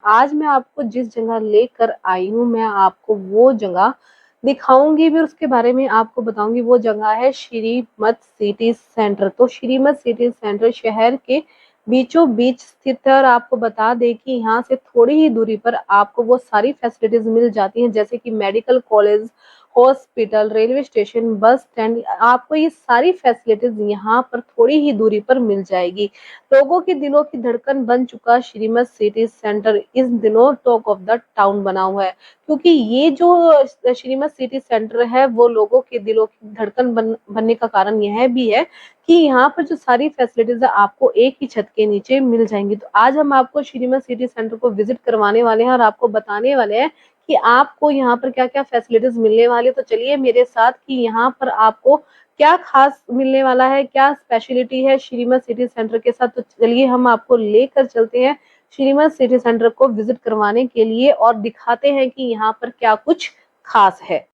आज मैं आपको जिस जगह लेकर आई हूँ, मैं आपको वो जगह दिखाऊँगी भी और उसके बारे में आपको बताऊँगी। वो जगह है श्रीमत सिटी सेंटर। तो श्रीमत सिटी सेंटर शहर के बीचों-बीच स्थित है और आपको बता दें कि यहाँ से थोड़ी ही दूरी पर आपको वो सारी फैसिलिटीज़ मिल जाती हैं, जैसे कि medical college, hospital, railway station, bus stand. आपको ये सारी फैसिलिटीज़ यहाँ पर थोड़ी ही दूरी पर मिल जाएगी। लोगों के दिलों की धड़कन बन चुका श्रीमत सिटी सेंटर इस दिनों टॉक ऑफ द टाउन बना हुआ है, क्योंकि ये जो श्रीमत सिटी सेंटर है वो लोगों के दिलों की धड़कन बनने का कारण यह भी है कि यहाँ पर जो सारी फैसिलिटीज है आपको एक ही छत के नीचे मिल जाएंगी। तो आज हम आपको श्रीमत सिटी सेंटर को विजिट करवाने वाले हैं और आपको बताने वाले हैं कि आपको यहाँ पर क्या क्या फैसिलिटीज मिलने वाली है। तो चलिए मेरे साथ कि यहाँ पर आपको क्या खास मिलने वाला है, क्या स्पेशलिटी है श्रीमत सिटी सेंटर के साथ। तो चलिए हम आपको लेकर चलते हैं श्रीमत सिटी सेंटर को विजिट करवाने के लिए और दिखाते हैं कि यहाँ पर क्या कुछ खास है।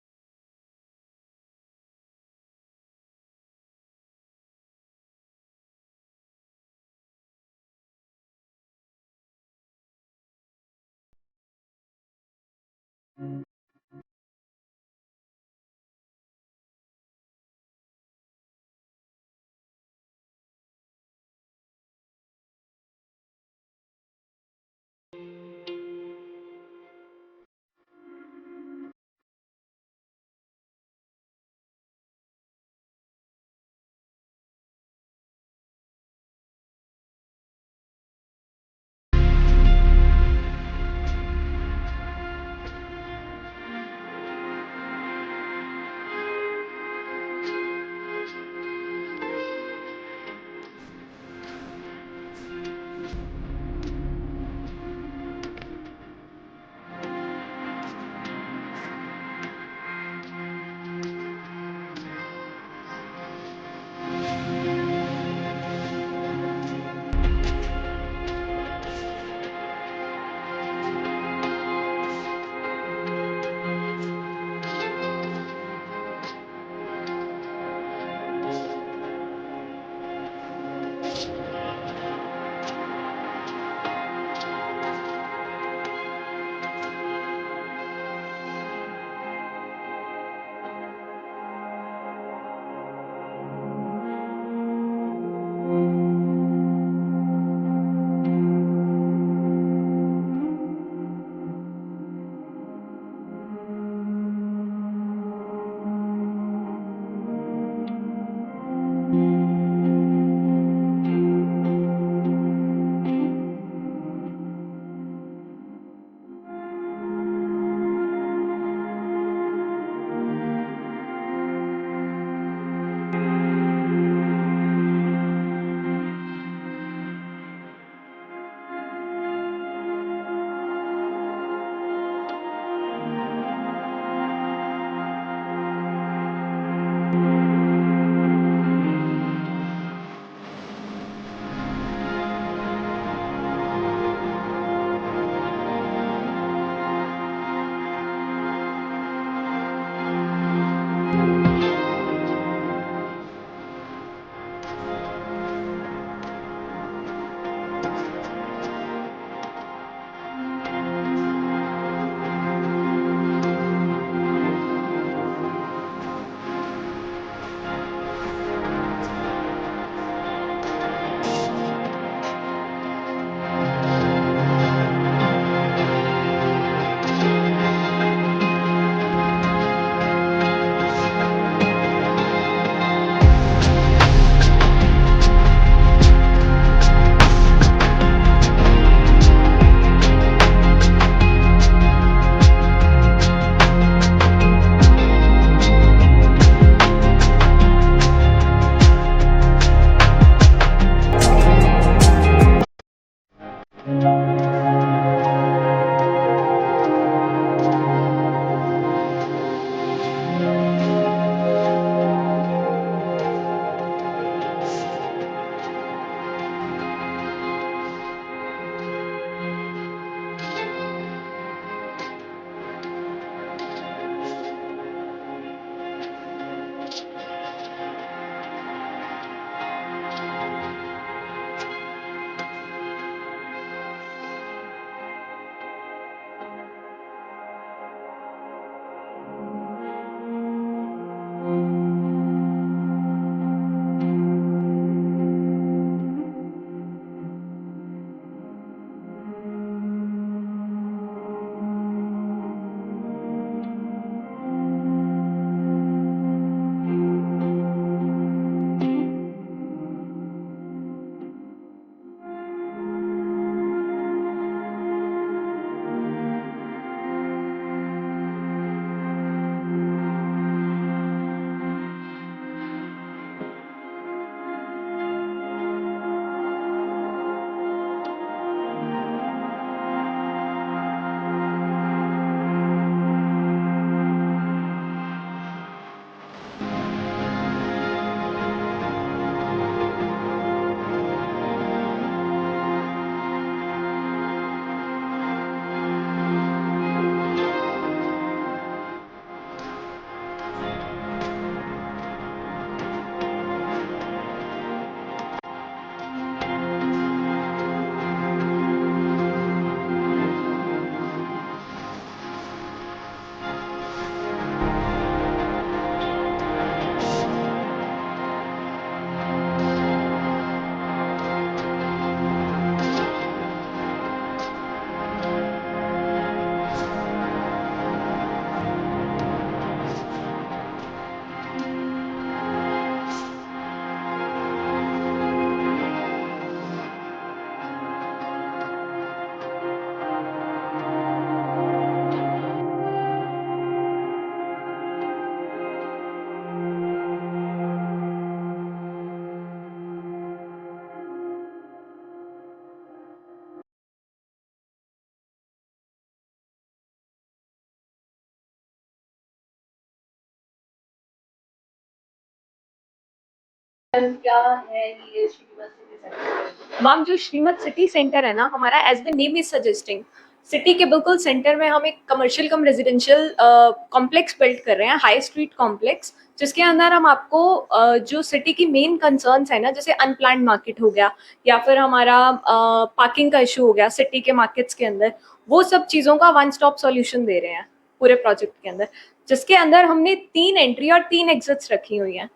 क्या है ये श्रीमत सिटी सेंटर? मैम जो श्रीमत सिटी सेंटर है ना हमारा, as the name is suggesting, city के बिल्कुल सेंटर में हम एक commercial cum residential complex build कर रहे हैं, हाई स्ट्रीट कॉम्प्लेक्स, जिसके अंदर हम आपको जो सिटी की मेन कंसर्न्स है ना, जैसे अनप्लान्ड मार्केट हो गया या फिर हमारा पार्किंग का इशू हो गया सिटी के मार्केट्स के अंदर, वो सब चीज़ों का वन स्टॉप सॉल्यूशन दे रहे हैं पूरे प्रोजेक्ट के अंदर, जिसके अंदर हमने 3 एंट्री और 3 एग्जिट्स रखी हुई हैं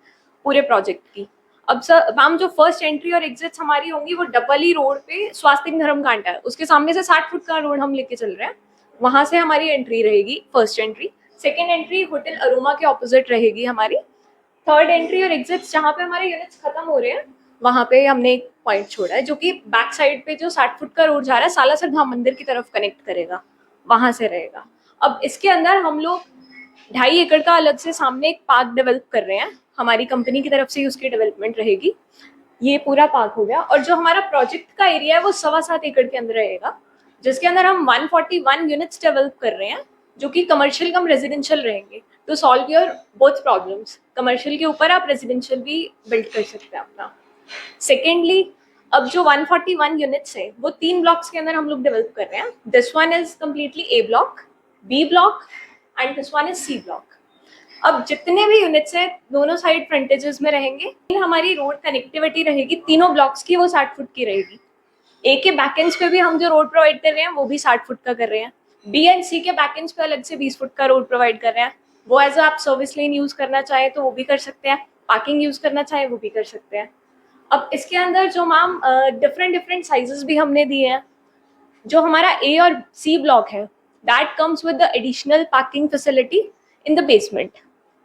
पूरे प्रोजेक्ट की। अब सर मैम जो फर्स्ट एंट्री और एग्जिट्स हमारी होंगी वो डबली रोड पे स्वास्तिक धर्म कांटा है, उसके सामने से 60 फुट का रोड हम लेके चल रहे हैं, वहां से हमारी एंट्री रहेगी first entry. Second entry hotel aroma के ऑपोजिट रहेगी हमारी। थर्ड एंट्री और एग्जिट्स जहाँ पे हमारे यूनिट्स खत्म हो रहे हैं वहां पे हमने एक पॉइंट छोड़ा है, जो कि बैक साइड पे जो 60 फुट का रोड जा रहा है सालासर धाम मंदिर की तरफ कनेक्ट करेगा, वहां से रहेगा। अब इसके अंदर हम लोग 2.5 एकड़ का अलग से सामने एक पार्क डेवलप कर रहे हैं, हमारी कंपनी की तरफ से ही उसकी डेवलपमेंट रहेगी। ये पूरा पार्क हो गया, और जो हमारा प्रोजेक्ट का एरिया है वो 7.25 एकड़ के अंदर रहेगा, जिसके अंदर हम 141 यूनिट्स डेवलप कर रहे हैं, जो कि कमर्शियल कम रेजिडेंशियल रहेंगे, to solve your both problems. Commercial के ऊपर आप रेजिडेंशियल भी बिल्ड कर सकते हैं अपना। सेकेंडली, अब जो 141 यूनिट्स है वो 3 ब्लॉक्स के अंदर हम लोग डेवलप कर रहे हैं। This one is completely A block, B block and this one is C block. अब जितने भी यूनिट्स हैं दोनों साइड फ्रंटेजेस में रहेंगे, हमारी रोड कनेक्टिविटी रहेगी तीनों ब्लॉक्स की, वो 60 फुट की रहेगी। ए के बैकेंड्स पे भी हम जो रोड प्रोवाइड कर रहे हैं वो भी 60 फुट का कर रहे हैं। बी एंड सी के बैकेंड्स पे अलग से 20 फुट का रोड प्रोवाइड कर रहे हैं, वो एज आप सर्विस लेन यूज करना चाहे तो वो भी कर सकते हैं, पार्किंग यूज करना चाहे वो भी कर सकते हैं। अब इसके अंदर जो मैम डिफरेंट साइजेस भी हमने दिए हैं। जो हमारा ए और सी ब्लॉक है that comes with the additional parking facility in the basement.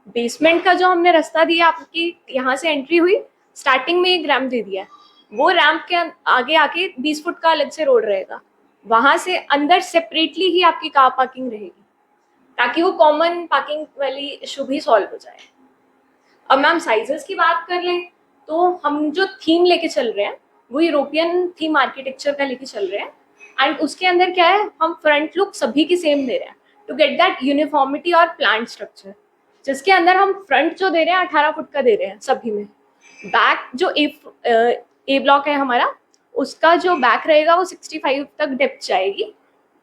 Basement का जो हमने रास्ता दिया आपकी, यहाँ से एंट्री हुई, स्टार्टिंग में एक रैम्प दे दिया है, वो रैम्प के आगे आके 20 फुट का अलग से रोड रहेगा, वहां से अंदर सेपरेटली ही आपकी कार पार्किंग रहेगी, ताकि वो कॉमन पार्किंग वाली इशू भी सॉल्व हो जाए। अब मैम साइजेस की बात कर लें तो हम जो थीम लेके चल रहे हैं वो यूरोपियन थीम आर्किटेक्चर का लेके चल रहे हैं, एंड उसके अंदर क्या है, हम फ्रंट लुक सभी की सेम दे रहे हैं टू गेट दैट यूनिफॉर्मिटी और प्लान स्ट्रक्चर, जिसके अंदर हम फ्रंट जो दे रहे हैं 18 फुट का दे रहे हैं सभी में। बैक जो ए ब्लॉक है हमारा, उसका जो बैक रहेगा वो 65 तक डेप्थ जाएगी,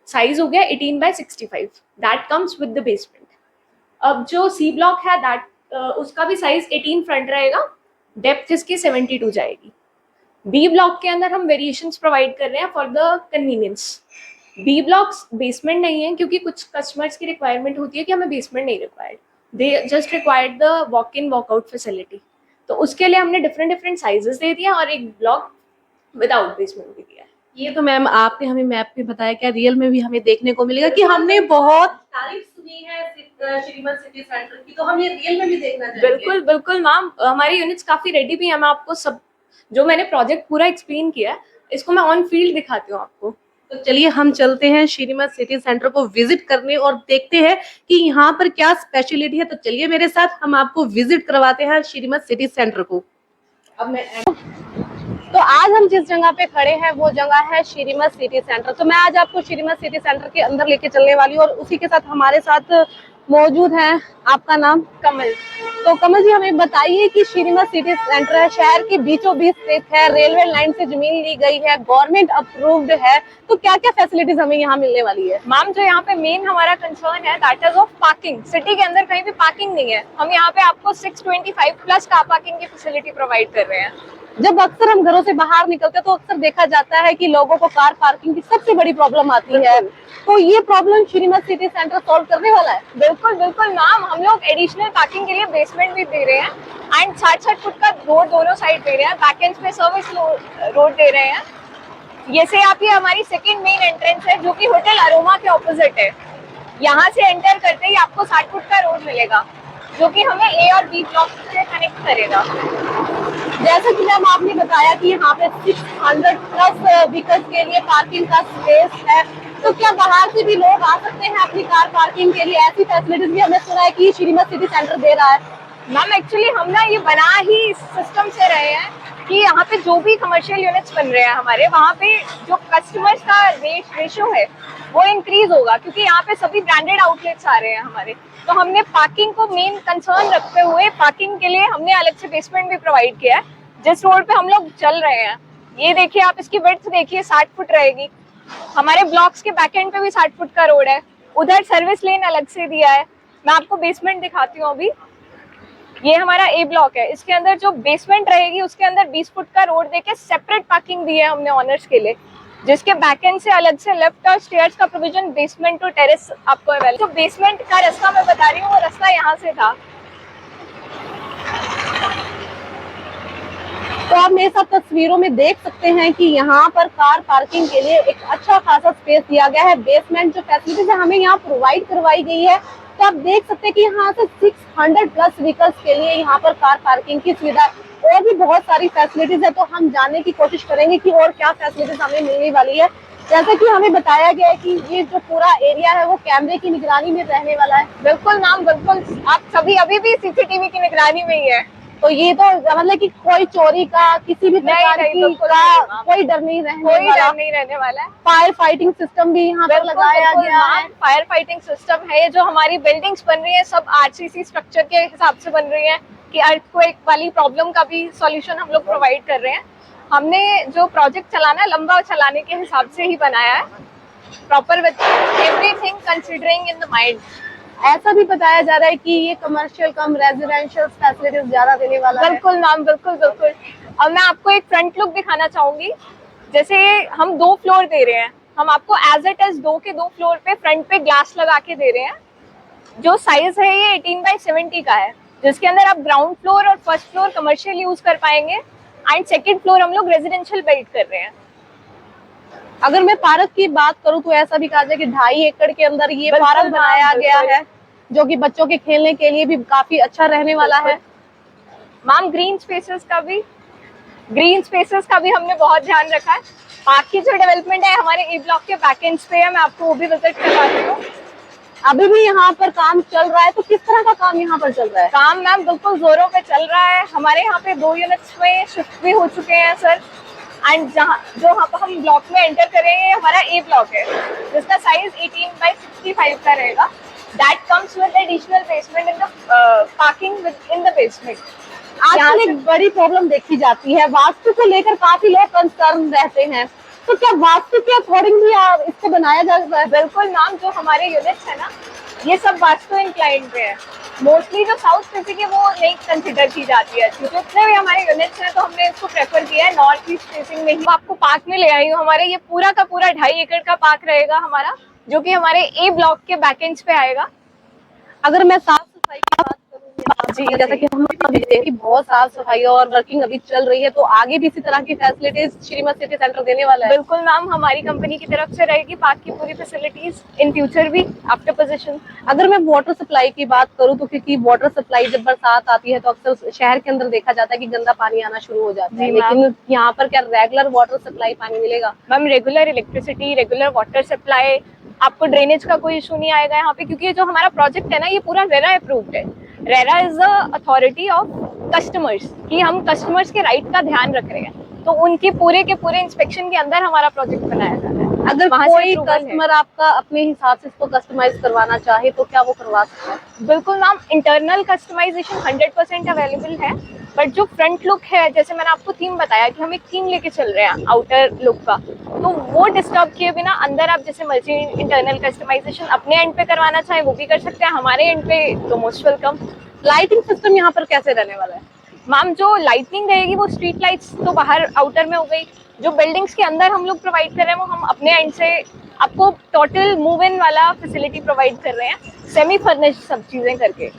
साइज हो गया 18/65, that comes with the basement. अब जो सी ब्लॉक है दैट उसका भी साइज 18 फ्रंट रहेगा, डेप्थ इसकी 72 जाएगी। बी ब्लॉक के अंदर हम वेरिएशंस प्रोवाइड कर रहे हैं for the convenience. B blocks basement नहीं है, क्योंकि कुछ कस्टमर्स की रिक्वायरमेंट होती है कि हमें बेसमेंट नहीं required, they just required the walk in walkout facility, तो उसके लिए हमने डिफरेंट साइजेस दे दिया और एक ब्लॉक विदाउट बेसमेंट भी दिया है। ये तो मैम आपने हमें मैप पे बताया, क्या रियल में भी हमें देखने को मिलेगा कि हमने बहुत तारीफ सुनी है श्रीमत सिटी सेंटर की, तो हम ये रियल में भी देखना चाहेंगे। बिल्कुल बिल्कुल मैम, हमारी यूनिट्स काफी रेडी भी है, मैं आपको सब जो मैंने प्रोजेक्ट पूरा एक्सप्लेन किया है इसको मैं ऑन फील्ड दिखाती हूँ आपको। तो चलिए हम चलते हैं श्रीमत सिटी सेंटर को विजिट करने और देखते हैं कि यहाँ पर क्या स्पेशलिटी है। तो चलिए मेरे साथ, हम आपको विजिट करवाते हैं श्रीमत सिटी सेंटर को। अब मैं तो आज हम जिस जगह पे खड़े हैं वो जगह है श्रीमत सिटी सेंटर। तो मैं आज आपको श्रीमत सिटी सेंटर के अंदर लेके चलने वाली हूँ, और उसी के साथ हमारे साथ मौजूद हैं, आपका नाम? कमल। तो कमल जी हमें बताइए कि श्रीमत सिटी सेंटर है, शहर के बीचों बीच स्थित है, रेलवे लाइन से जमीन ली गई है, गवर्नमेंट अप्रूव्ड है, तो क्या क्या फैसिलिटीज हमें यहाँ मिलने वाली है? मैम जो यहाँ पे मेन हमारा कंसर्न है that is of parking. City के अंदर कहीं भी पार्किंग नहीं है, हम यहाँ पे आपको 625 प्लस कार पार्किंग की फैसिलिटी प्रोवाइड कर रहे हैं। जब अक्सर हम घरों से बाहर निकलते हैं तो अक्सर देखा जाता है कि लोगों को कार पार्किंग की सबसे बड़ी प्रॉब्लम आती है, तो ये प्रॉब्लम श्रीमत सिटी सेंटर सॉल्व करने वाला है? बिल्कुल बिल्कुल मैम, हम लोग एडिशनल पार्किंग के लिए बेसमेंट भी दे रहे हैं एंड 60 फुट का रोड दोनों साइड दे रहे हैं, बैकेंड्स पे सर्विस रोड दे रहे हैं। ये से आप, ये हमारी सेकंड मेन एंट्रेंस है जो कि होटल अरोमा के ऑपोजिट है। यहाँ से एंटर करते ही आपको 60 फुट का रोड मिलेगा जो कि हमें ए और बी ब्लॉक से कनेक्ट करेगा। जैसा कि मैम आपने बताया कि यहाँ पे 600 प्लस व्हीकल्स के लिए पार्किंग का स्पेस है, तो क्या बाहर से भी लोग आ सकते हैं अपनी कार पार्किंग के लिए? ऐसी फैसिलिटीज भी हमने सुना है कि श्रीमत सिटी सेंटर दे रहा है। मैम एक्चुअली हम ना ये बना ही इस सिस्टम से रहे हैं कि यहाँ पे जो भी कमर्शियल यूनिट्स बन रहे हैं हमारे, वहाँ पे जो कस्टमर्स का रेशियो है वो इंक्रीज होगा, क्योंकि यहाँ पे सभी ब्रांडेड आउटलेट्स आ रहे हैं हमारे। तो हमने पार्किंग को मेन कंसर्न रखते हुए पार्किंग के लिए हमने अलग से बेसमेंट भी प्रोवाइड किया है, जिस रोड पे हम लोग चल रहे हैं, ये देखिए आप, इसकी विड्थ देखिए 60 फुट रहेगी। हमारे ब्लॉक्स के बैक एंड पे भी 60 फुट का रोड है। उधर सर्विस लेन अलग से दिया है। मैं आपको बेसमेंट दिखाती हूँ अभी। ये हमारा ए ब्लॉक है, इसके अंदर जो बेसमेंट रहेगी उसके अंदर 20 फुट का रोड देके सेपरेट पार्किंग दी है हमने ऑनर्स के लिए, जिसके बैक एंड से अलग से लिफ्ट और स्टेयर्स का प्रोविजन बेसमेंट टू टेरेस आपको अवेलेबल। जो बेसमेंट का रास्ता मैं बता रही हूँ, वो रास्ता यहाँ से था। तो आप मेरे साथ तस्वीरों में देख सकते हैं कि यहाँ पर कार पार्किंग के लिए एक अच्छा खासा स्पेस दिया गया है। बेसमेंट जो फैसिलिटीज है हमें यहाँ प्रोवाइड करवाई गई है। तो आप देख सकते हैं कि यहाँ से 600 प्लस व्हीकल्स के लिए यहाँ पर कार पार्किंग की सुविधा है। और भी बहुत सारी फैसिलिटीज है, तो हम जानने की कोशिश करेंगे कि और क्या फैसिलिटीज हमें मिलने वाली है। जैसा कि हमें बताया गया है कि ये जो पूरा एरिया है वो कैमरे की निगरानी में रहने वाला है। बिल्कुल मैम, बिल्कुल। आप सभी अभी भी सीसीटीवी की निगरानी में ही है। तो ये तो मतलब कि कोई चोरी का, किसी भी प्रकार की कोई डर नहीं रहने वाला है। फायर फाइटिंग सिस्टम भी यहाँ पर लगाया गया है। फायर फाइटिंग सिस्टम है। ये जो हमारी बिल्डिंग्स बन रही है सब आरसीसी स्ट्रक्चर के हिसाब से बन रही है कि अर्थक्वेक वाली प्रॉब्लम का भी सॉल्यूशन हम लोग प्रोवाइड कर रहे हैं। हमने जो प्रोजेक्ट चलाना है लंबा चलाने के हिसाब से ही बनाया है, proper with everything considering in the mind. ऐसा भी बताया जा रहा है कि ये कमर्शियल कम रेजिडेंशियल फैसिलिटीज ज्यादा देने वाला है। बिल्कुल मैम, बिल्कुल बिल्कुल। अब मैं आपको एक फ्रंट लुक दिखाना चाहूंगी। जैसे हम 2 फ्लोर दे रहे हैं, हम आपको एज इट इज 2 फ्लोर पे फ्रंट पे ग्लास लगा के दे रहे हैं। जो साइज है ये 18x70 का है, जिसके अंदर आप ग्राउंड फ्लोर और फर्स्ट फ्लोर कमर्शियल यूज कर पाएंगे एंड सेकेंड फ्लोर हम लोग रेजिडेंशियल बिल्ड कर रहे हैं। अगर मैं पार्क की बात करूं तो ऐसा भी कहा जाए कि 2.5 एकड़ के अंदर ये पार्क बनाया गया है, जो कि बच्चों के खेलने के लिए भी काफी अच्छा रहने वाला है। मैम ग्रीन स्पेसेस का भी हमने बहुत ध्यान रखा है। पार्क की जो डेवलपमेंट है हमारे ए ब्लॉक के बैक एंड्स पे है, मैं आपको वो भी विजिट करवाती हूँ। अभी भी यहाँ पर काम चल रहा है, तो किस तरह का काम यहाँ पर चल रहा है? काम मैम बिल्कुल जोरों पे चल रहा है। हमारे यहाँ पे 2 यूनिट्स में शिफ्ट भी हो चुके हैं सर। एंड जो हम ब्लॉक में एंटर करेंगे, हमारा ए ब्लॉक है जिसका साइज 18x65 का रहेगा। That comes with additional basement in the parking within the basement. आजकल एक बड़ी प्रॉब्लम देखी जाती है, वास्तु को लेकर काफी लोग कंसर्न रहते हैं। तो क्या वास्तु के अकॉर्डिंग भी इसको बनाया जा रहा है? बिल्कुल मैम, जो हमारे यूनिट्स है ना ये सब वास्तु इंक्लाइंड पे है। मोस्टली जो साउथ फेसिंग है वो नहीं कंसिडर की जाती है। जितने भी हमारे यूनिट्स हैं तो हमने इसको प्रेफर किया है नॉर्थ ईस्ट फेसिंग में ही। आपको पार्क में ले आई हूँ। हमारे ये पूरा का पूरा 2.5 एकड़ का पार्क रहेगा हमारा, जो कि हमारे ए ब्लॉक के बैकेंड्स पे आएगा। अगर मैं साफ सफाई की बात करूँ जी, जैसा कि हम अभी देखें कि बहुत साफ सफाई और वर्किंग अभी चल रही है, तो आगे भी इसी तरह की फैसिलिटीज श्रीमत सिटी सेंटर देने वाला है। बिल्कुल मैम, हमारी कंपनी की तरफ से रहेगी पार्क की पूरी फैसिलिटीज इन फ्यूचर भी आफ्टर पोजीशन। अगर मैं वाटर सप्लाई की बात करूं तो क्योंकि वाटर सप्लाई जब बरसात आती है तो अक्सर शहर के अंदर देखा जाता है कि गंदा पानी आना शुरू हो जाता है, लेकिन यहाँ पर क्या रेगुलर वाटर सप्लाई पानी मिलेगा? Ma'am regular electricity, regular water supply, आपको ड्रेनेज का कोई इशू नहीं आएगा यहाँ पे, क्योंकि जो हमारा प्रोजेक्ट है ना ये पूरा रेरा अप्रूव्ड है। RERA is the authority of customers, कि हम कस्टमर्स के राइट का ध्यान रख रहे हैं, तो उनकी पूरे के पूरे इंस्पेक्शन के अंदर हमारा प्रोजेक्ट बनाया जा रहा है। अगर कोई कस्टमर आपका अपने हिसाब से इसको कस्टमाइज करवाना चाहे तो क्या वो करवा सकता है? बिल्कुल मैम, इंटरनल कस्टमाइजेशन 100% अवेलेबल है, बट जो फ्रंट लुक है, जैसे मैंने आपको थीम बताया कि हम एक थीम लेके चल रहे हैं आउटर लुक का, तो वो डिस्टर्ब किए बिना अंदर आप जैसे मर्जी इंटरनल कस्टमाइजेशन अपने एंड पे करवाना चाहे वो भी कर सकते हैं, हमारे एंड पे तो मोस्ट वेलकम। लाइटिंग सिस्टम यहाँ पर कैसे रहने वाला है? मैम जो लाइटनिंग रहेगी वो स्ट्रीट लाइट्स तो बाहर आउटर में हो गई, जो बिल्डिंग्स के अंदर हम लोग प्रोवाइड कर रहे हैं वो हम अपने एंड से आपको टोटल मूव इन वाला फैसिलिटी प्रोवाइड कर रहे हैं, सेमी फर्निश्ड सब चीजें करके।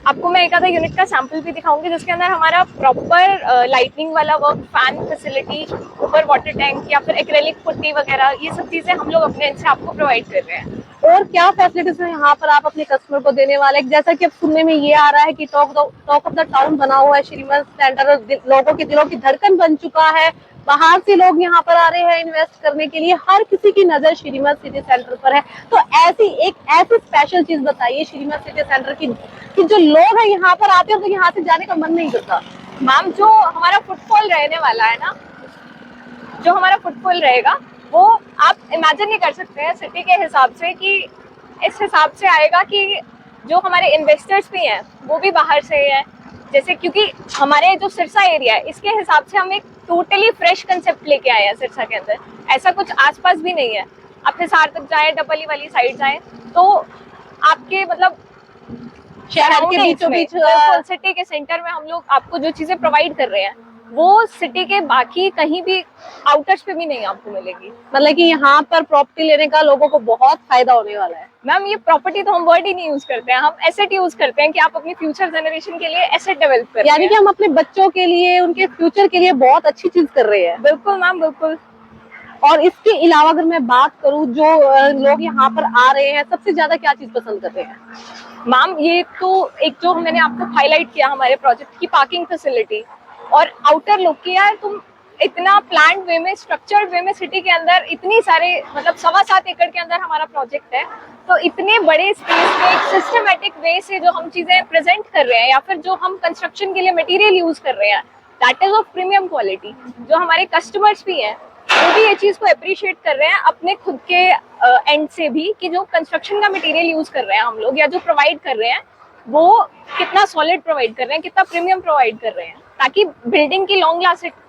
आपको मैं एक आधा यूनिट का सैंपल भी दिखाऊंगी जिसके अंदर हमारा प्रॉपर लाइटनिंग वाला वर्क, फैन फैसिलिटी, ऊपर वाटर टैंक या फिर एक्रेलिक पुट्टी वगैरह, ये सब चीजें हम लोग अपने एंड से आपको प्रोवाइड कर रहे हैं। और क्या फैसिलिटीज है यहाँ पर आप अपने कस्टमर को देने वाले? जैसा कि अब सुनने में ये आ रहा है कि टॉक ऑफ द टाउन बना हुआ है श्रीमत सेंटर, लोगों के दिलों की धड़कन बन चुका है, बाहर से लोग यहाँ पर आ रहे हैं इन्वेस्ट करने के लिए, हर किसी की नजर श्रीमत सिटी सेंटर पर है। तो ऐसी स्पेशल चीज बताइए श्रीमत सिटी सेंटर की कि जो लोग हैं यहाँ पर आते हैं तो यहाँ से जाने का मन नहीं करता। मैम जो हमारा फुटफॉल रहने वाला है ना, जो हमारा फुटफॉल रहेगा वो आप इमेजिन नहीं कर सकते हैं सिटी के हिसाब से, कि इस हिसाब से आएगा कि जो हमारे इन्वेस्टर्स भी हैं वो भी बाहर से हैं, जैसे क्योंकि हमारे जो सिरसा एरिया है इसके हिसाब से हम एक टोटली फ्रेश कंसेप्ट लेके आए हैं सिरसा के अंदर, ऐसा कुछ आसपास भी नहीं है। आप हिसार तक जाए, डबली वाली साइड जाए तो आपके मतलब शहर के बीचों बीच बिल्कुल सिटी के सेंटर में हम लोग आपको जो चीजें प्रोवाइड कर रहे हैं वो सिटी के बाकी कहीं भी आउटर्स पे भी नहीं आपको मिलेगी। मतलब कि यहाँ पर प्रॉपर्टी लेने का लोगों को बहुत फायदा होने वाला है। मैम ये प्रॉपर्टी तो हम वर्ड ही नहीं यूज करते हैं, हम एसेट यूज करते हैं कि आप अपनी फ्यूचर जनरेशन के लिए एसेट डेवलप कर रहे हैं। यानी कि हम अपने बच्चों के लिए, उनके फ्यूचर के लिए बहुत अच्छी चीज कर रहे हैं। बिल्कुल मैम, बिल्कुल। और इसके अलावा अगर मैं बात करूं, जो लोग यहाँ पर आ रहे हैं सबसे ज्यादा क्या चीज पसंद करते हैं? मैम ये तो एक जो मैंने आपको हाईलाइट किया हमारे प्रोजेक्ट की पार्किंग फैसिलिटी और आउटर लुक की। यार तुम इतना प्लान वे में, स्ट्रक्चर्ड वे में सिटी के अंदर इतनी सारे मतलब 7.25 एकड़ के अंदर हमारा प्रोजेक्ट है, तो इतने बड़े स्पेस में एक सिस्टमेटिक वे से जो हम चीजें प्रेजेंट कर रहे हैं या फिर जो हम कंस्ट्रक्शन के लिए मटेरियल यूज कर रहे हैं that is of premium quality. जो हमारे कस्टमर्स भी हैं वो भी ये चीज को अप्रिशिएट कर रहे हैं अपने खुद के एंड से भी कि जो कंस्ट्रक्शन का मटेरियल यूज कर रहे हैं हम लोग या जो प्रोवाइड कर रहे हैं वो कितना सॉलिड प्रोवाइड कर रहे हैं, कितना प्रीमियम प्रोवाइड कर रहे हैं, ताकि बिल्डिंग की लॉन्ग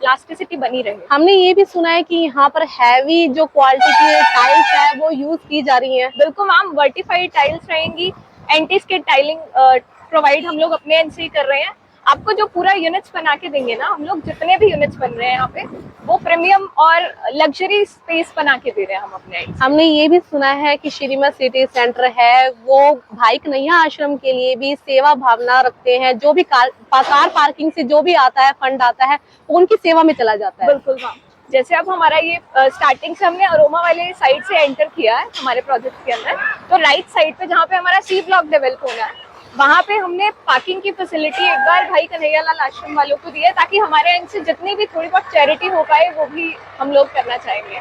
लास्टिसिटी बनी रहे। हमने ये भी सुना है कि यहाँ पर हैवी जो क्वालिटी की टाइल्स है वो यूज की जा रही है। बिल्कुल मैम, वर्टिफाइड टाइल्स रहेंगी, एंटी स्किड टाइलिंग प्रोवाइड हम लोग अपने एंड से ही कर रहे हैं। आपको जो पूरा यूनिट्स बना के देंगे ना हम लोग, जितने भी यूनिट्स बन रहे हैं यहाँ पे वो प्रीमियम और लग्जरी स्पेस बना के दे रहे हैं हम अपने एंड से। हमने ये भी सुना है कि श्रीमत सिटी सेंटर है वो भाई कन्हैया आश्रम के लिए भी सेवा भावना रखते हैं। जो भी कार पार्किंग से जो भी आता है, फंड आता है, वो उनकी सेवा में चला जाता है। बिल्कुल मैम, जैसे अब हमारा ये स्टार्टिंग से हमने अरोमा वाले साइड से एंटर किया है हमारे प्रोजेक्ट के अंदर, तो राइट साइड पे जहाँ पे हमारा सी ब्लॉक डेवलप होना है वहाँ पे हमने पार्किंग की फैसिलिटी एक बार भाई कन्हैया लाल आश्रम वालों को दी है, ताकि हमारे एंड से जितनी भी थोड़ी बहुत चैरिटी हो पाए वो भी हम लोग करना चाहेंगे।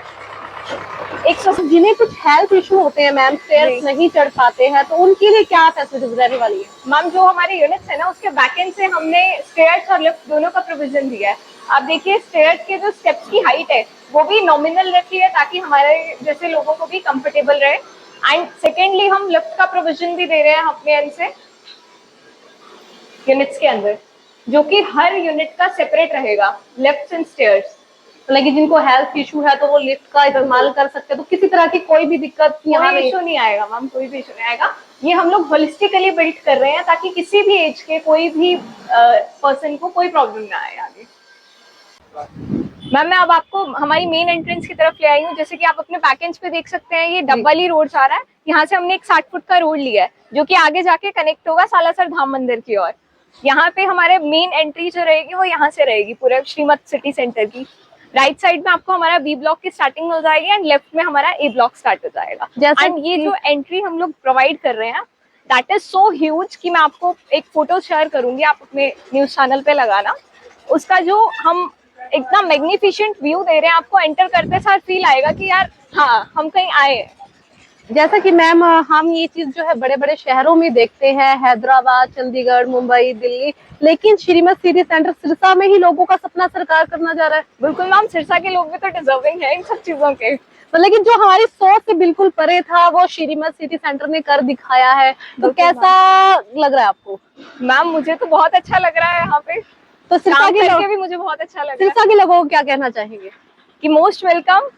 जिन्हें कुछ हेल्थ इशू होते हैं मैम, स्टेयर्स नहीं चढ़ पाते हैं, तो उनके लिए क्या फैसिलिटीज रहने वाली है? मैम जो हमारे यूनिट्स है ना उसके बैक एंड से हमने स्टेयर्स और लिफ्ट दोनों का प्रोविजन दिया है। आप देखिए स्टेयर्स के जो स्टेप्स की हाइट है वो भी नॉमिनल रखी है ताकि हमारे जैसे लोगों को भी कंफर्टेबल रहे। एंड सेकेंडली हम लिफ्ट का प्रोविजन भी दे रहे हैं अपने एंड से यूनिट्स के अंदर, जो कि हर यूनिट का सेपरेट रहेगा, लिफ्ट्स एंड स्टेयर्स। लेकिन जिनको हेल्थ इशू है तो वो लिफ्ट का इस्तेमाल कर सकते हैं, तो किसी तरह की कोई भी दिक्कत यहाँ कोई इशू नहीं आएगा मैम, कोई भी इशू नहीं आएगा। ये हम लोग होलिस्टिकली बिल्ड कर रहे हैं ताकि किसी भी एज के कोई भी पर्सन को कोई प्रॉब्लम ना आए आगे। मैम मैं अब आपको हमारी मेन एंट्रेंस की तरफ ले आई हूँ। जैसे कि आप अपने पैकेज पे देख सकते हैं ये डब्बली रोड आ रहा है, यहाँ से हमने एक 60 फुट का रोड लिया है जो कि आगे जाके कनेक्ट होगा सालासर धाम मंदिर की ओर। यहाँ पे हमारे मेन एंट्री जो रहेगी वो यहाँ से रहेगी पूरे श्रीमत सिटी सेंटर की। राइट साइड में आपको हमारा बी ब्लॉक की स्टार्टिंग मिल जाएगी एंड लेफ्ट में हमारा ए ब्लॉक स्टार्ट हो जाएगा। एंड ये जो एंट्री हम लोग प्रोवाइड कर रहे हैं दैट इज सो ह्यूज कि मैं आपको एक फोटो शेयर करूंगी, आप अपने न्यूज चैनल पे लगाना। उसका जो हम एकदम मैग्निफिसेंट व्यू दे रहे हैं, आपको एंटर करते साथ फील आएगा कि यार हाँ हम कहीं आए हैं। जैसा कि मैम हम ये चीज जो है बड़े बड़े शहरों में देखते हैं, हैदराबाद, चंडीगढ़, मुंबई, दिल्ली, लेकिन श्रीमत सिटी सेंटर सिरसा में ही लोगों का सपना साकार करना जा रहा है। बिल्कुल मैम, सिरसा के लोग भी तो डिजर्विंग है इन सब चीजों के। तो लेकिन जो हमारी सोच से बिल्कुल परे था वो श्रीमत सिटी सेंटर ने कर दिखाया है, तो कैसा लग रहा है आपको? मैम मुझे तो बहुत अच्छा लग रहा है यहाँ पे, तो सिरसा के लोग भी मुझे बहुत अच्छा लग रहा है। सिरसा के लोगों को क्या कहना चाहेंगे? कि मोस्ट वेलकम।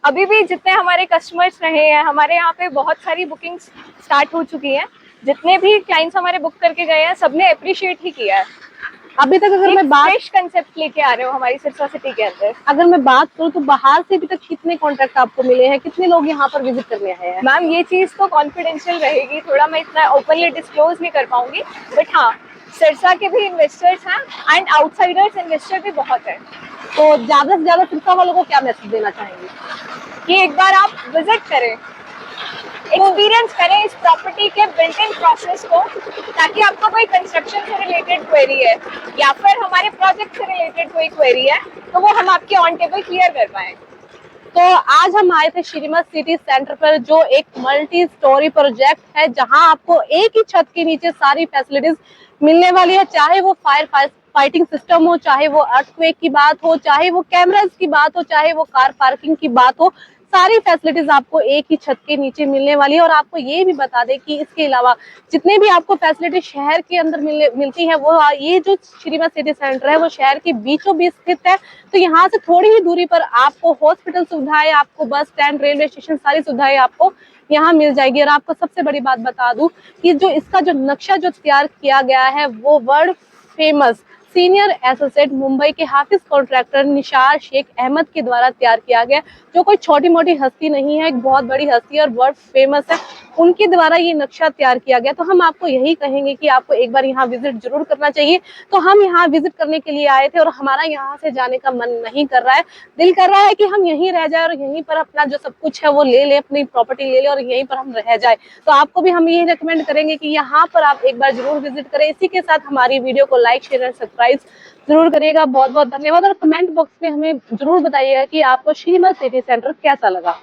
अभी भी जितने हमारे कस्टमर्स रहे हैं, हमारे यहाँ पे बहुत सारी बुकिंग्स स्टार्ट हो चुकी हैं, जितने भी क्लाइंट्स हमारे बुक करके गए हैं सबने अप्रिशिएट ही किया है। अभी तक अगर मैं बात फ्रेश कंसेप्ट लेके आ रहे हो हमारी सिरसा सिटी के अंदर, अगर मैं बात करूँ तो बाहर से अभी तक कितने कॉन्ट्रैक्ट आपको मिले हैं, कितने लोग यहाँ पर विजिट करने आए हैं? मैम ये चीज तो कॉन्फिडेंशियल रहेगी, थोड़ा मैं इतना ओपनली डिस्क्लोज नहीं कर पाऊंगी, बट हाँ सिरसा के भी इन्वेस्टर्स हैं एंड आउटसाइडर्स इन्वेस्टर भी बहुत है। तो ज्यादा से ज्यादा सिरसा वालों को क्या मैसेज देना चाहेंगे? कि एक बार आप विजिट करें, एक्सपीरियंस करें इस प्रॉपर्टी के बिल्डिंग प्रोसेस को, ताकि आपको कोई कंस्ट्रक्शन से रिलेटेड क्वेरी है या फिर हमारे प्रोजेक्ट से रिलेटेड कोई क्वेरी है तो वो हम आपके ऑन टेबल क्लियर कर पाए। तो आज हम आए थे श्रीमत सिटी सेंटर पर, जो एक मल्टी स्टोरी प्रोजेक्ट है जहां आपको एक ही छत के नीचे सारी फैसिलिटीज मिलने वाली है, चाहे वो फायर फाइटिंग सिस्टम हो, चाहे वो अर्थक्वेक की बात हो, चाहे वो कैमरास की बात हो, चाहे वो कार पार्किंग की बात हो, सारी फैसिलिटीज आपको एक ही छत के नीचे मिलने वाली है। और आपको ये भी बता दें कि इसके अलावा जितने भी आपको फैसिलिटी शहर के अंदर मिलती है, वो ये जो श्रीमत सिटी सेंटर है वो शहर के बीचों बीच स्थित है। तो यहाँ से थोड़ी ही दूरी पर आपको हॉस्पिटल सुविधाएं, आपको बस स्टैंड, रेलवे स्टेशन, सारी सुविधाएं आपको यहाँ मिल जाएगी। और आपको सबसे बड़ी बात बता दूं कि जो इसका जो नक्शा जो तैयार किया गया है वो world famous senior associate Mumbai के हाफिज कॉन्ट्रैक्टर निशार शेख अहमद के द्वारा तैयार किया गया, जो कोई छोटी मोटी हस्ती नहीं है, एक बहुत बड़ी हस्ती और वर्ल्ड फेमस है, उनके द्वारा ये नक्शा तैयार किया गया। तो हम आपको यही कहेंगे कि आपको एक बार यहाँ विजिट जरूर करना चाहिए। तो हम यहाँ विजिट करने के लिए आए थे और हमारा यहाँ से जाने का मन नहीं कर रहा है, दिल कर रहा है कि हम यहीं रह जाए और यहीं पर अपना जो सब कुछ है वो ले ले, अपनी प्रॉपर्टी ले ले और यहीं पर हम रह जाए। तो आपको भी हम यही रिकमेंड करेंगे कि यहाँ पर आप एक बार जरूर विजिट करें। इसी के साथ हमारी वीडियो को लाइक, शेयर और सब्सक्राइब जरूर करिएगा। बहुत बहुत धन्यवाद। और कमेंट बॉक्स में हमें जरूर बताइएगा कि आपको श्रीमत सिटी सेंटर कैसा लगा।